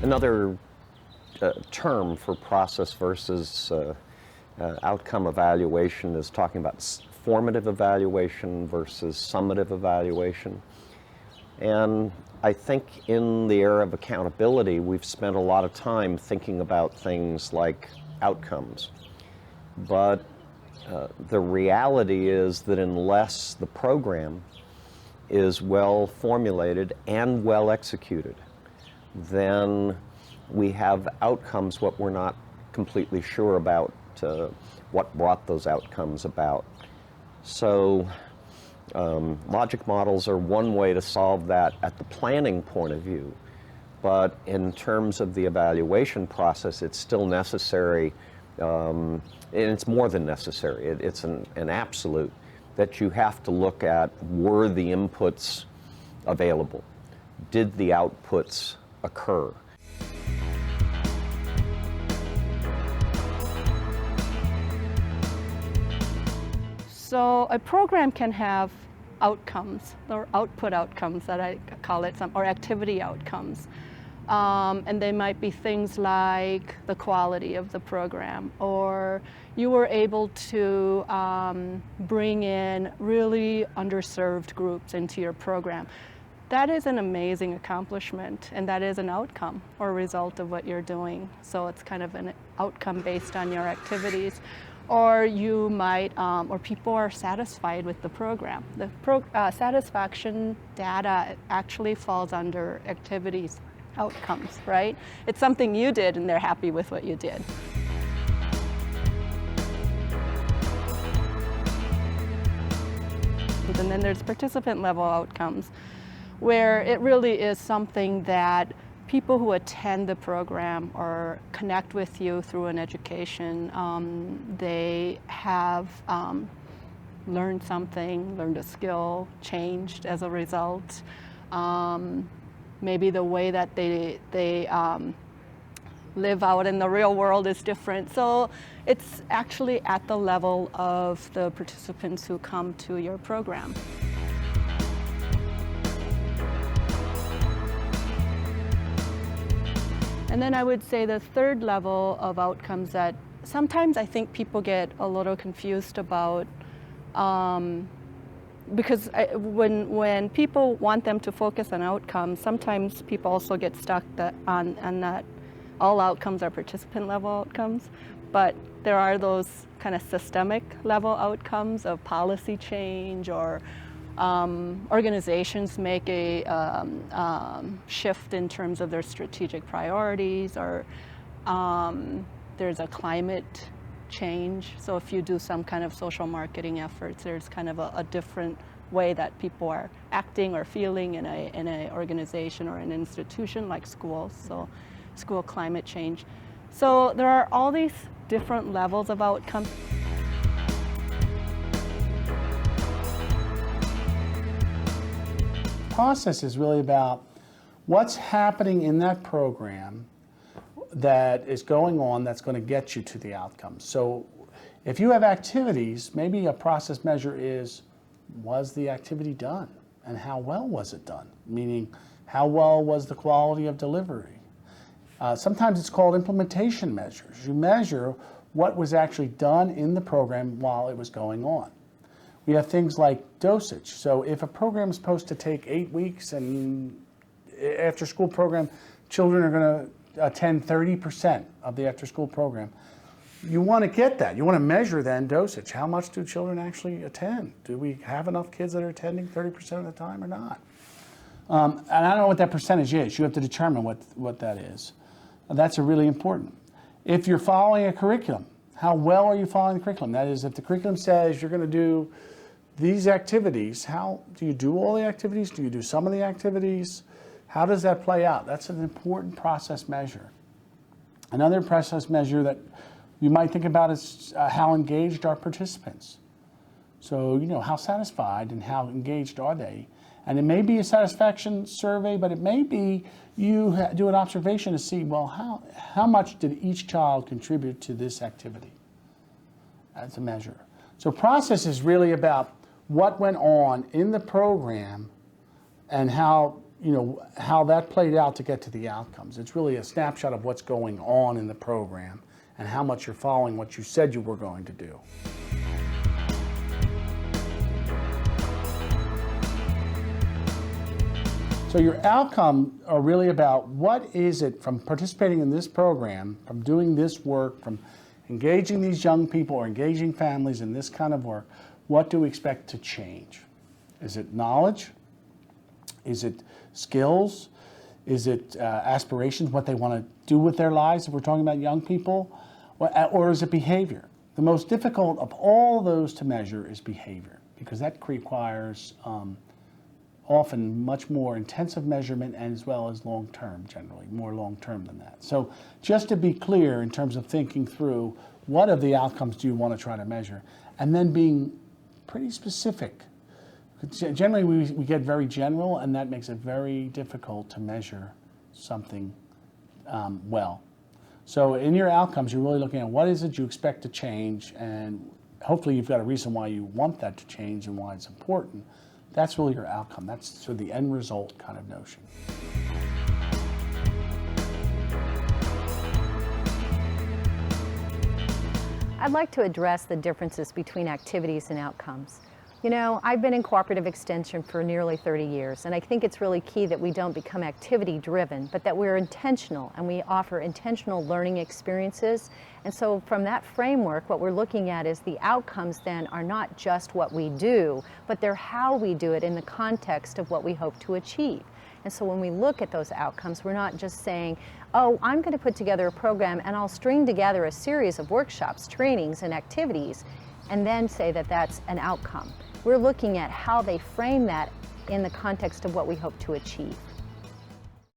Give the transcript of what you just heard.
Another term for process versus outcome evaluation is talking about formative evaluation versus summative evaluation. And I think in the era of accountability, we've spent a lot of time thinking about things like outcomes. But the reality is that unless the program is well formulated and well executed, then we have outcomes what we're not completely sure about, what brought those outcomes about. So logic models are one way to solve that at the planning point of view, but in terms of the evaluation process, it's still necessary, and it's more than necessary. It's an absolute that you have to look at, were the inputs available? Did the outputs occur? So a program can have outcomes, or output outcomes that I call it, or activity outcomes. And they might be things like the quality of the program, or you were able to bring in really underserved groups into your program. That is an amazing accomplishment, and that is an outcome or result of what you're doing. So it's kind of an outcome based on your activities. Or you might, or people are satisfied with the program. The satisfaction data actually falls under activities outcomes, right? It's something you did and they're happy with what you did. And then there's participant level outcomes, where it really is something that people who attend the program or connect with you through an education, they have learned something, learned a skill, changed as a result. Maybe the way that they live out in the real world is different. So it's actually at the level of the participants who come to your program. And then I would say the third level of outcomes that sometimes I think people get a little confused about, because when people want them to focus on outcomes, sometimes people also get stuck on that all outcomes are participant level outcomes, but there are those kind of systemic level outcomes of policy change, or organizations make a shift in terms of their strategic priorities, or there's a climate change. So if you do some kind of social marketing efforts, there's kind of a different way that people are acting or feeling in an organization or an institution like schools, so school climate change. So there are all these different levels of outcomes. Process is really about what's happening in that program that is going on that's going to get you to the outcomes. So if you have activities, maybe a process measure is, was the activity done? And how well was it done? Meaning, how well was the quality of delivery? Sometimes it's called implementation measures. You measure what was actually done in the program while it was going on. We have things like dosage. So if a program is supposed to take 8 weeks, and after school program, children are going to attend 30% of the after school program, you want to get that. You want to measure then dosage. How much do children actually attend? Do we have enough kids that are attending 30% of the time or not? And I don't know what that percentage is. You have to determine what that is. That's really important. If you're following a curriculum, how well are you following the curriculum? That is, if the curriculum says you're going to do these activities, how do you do all the activities? Do you do some of the activities? How does that play out? That's an important process measure. Another process measure that you might think about is how engaged are participants. So, how satisfied and how engaged are they? And it may be a satisfaction survey, but it may be you do an observation to see, well, how much did each child contribute to this activity as a measure? So process is really about what went on in the program and how how that played out to get to the outcomes. It's really a snapshot of what's going on in the program and how much you're following what you said you were going to do. So your outcome are really about what is it from participating in this program, from doing this work, from engaging these young people or engaging families in this kind of work, what do we expect to change? Is it knowledge? Is it skills? Is it aspirations, what they want to do with their lives if we're talking about young people? Or is it behavior? The most difficult of all those to measure is behavior, because that requires often much more intensive measurement and as well as long-term, generally, more long-term than that. So just to be clear in terms of thinking through what of the outcomes do you want to try to measure, and then being pretty specific. Generally, we get very general, and that makes it very difficult to measure something well. So in your outcomes, you're really looking at what is it you expect to change, and hopefully you've got a reason why you want that to change and why it's important. That's really your outcome. That's sort of the end result kind of notion. I'd like to address the differences between activities and outcomes. You know, I've been in cooperative extension for nearly 30 years, and I think it's really key that we don't become activity driven, but that we're intentional and we offer intentional learning experiences. And so from that framework, what we're looking at is the outcomes then are not just what we do, but they're how we do it in the context of what we hope to achieve. And so when we look at those outcomes, we're not just saying, oh, I'm going to put together a program and I'll string together a series of workshops, trainings, and activities, and then say that that's an outcome. We're looking at how they frame that in the context of what we hope to achieve.